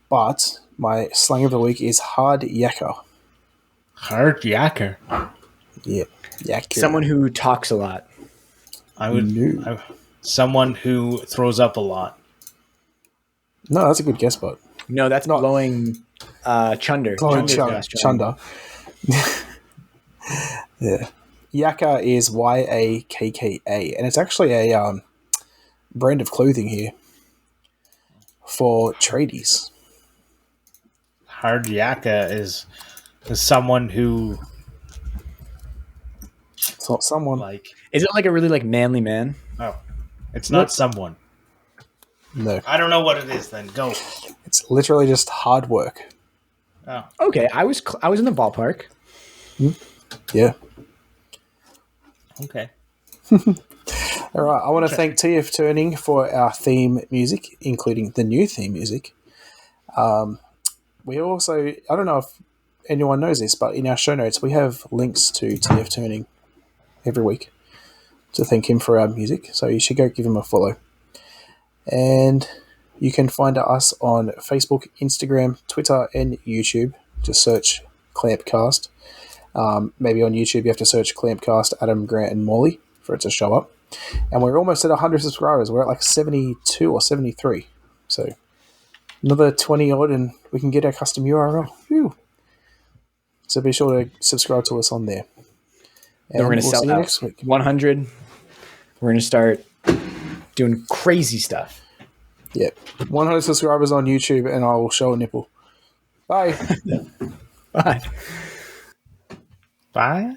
but my slang of the week is hard yakker. Hard yakker? Yeah, yakker. Someone who talks a lot. Someone who throws up a lot. No, that's a good guess, but No, that's Not- blowing chunder. Blowing Chunder's chunder. Yeah. Yaka is Yakka, and it's actually a brand of clothing here for tradies. Hard Yakka is someone who It's not someone. like Is it like a really like manly man? oh, it's not someone. No, I don't know what it is. Then go. it's literally just hard work. Oh, Okay, I was in the ballpark. Yeah. okay. All right. I want to thank TF Turning for our theme music, including the new theme music. We also, I don't know if anyone knows this, but in our show notes, we have links to TF Turning every week to thank him for our music. So you should go give him a follow. And you can find us on Facebook, Instagram, Twitter, and YouTube. Just search Clampcast. Maybe on YouTube you have to search Clampcast, Adam, Grant, and Morley for it to show up. And we're almost at 100 subscribers. We're at like 72 or 73. So another 20 odd and we can get our custom URL. Phew. So be sure to subscribe to us on there. And Then we're going to we'll sell see you out next week. 100. We're going to start doing crazy stuff. Yep. 100 subscribers on YouTube and I will show a nipple. Bye. Bye. Bye.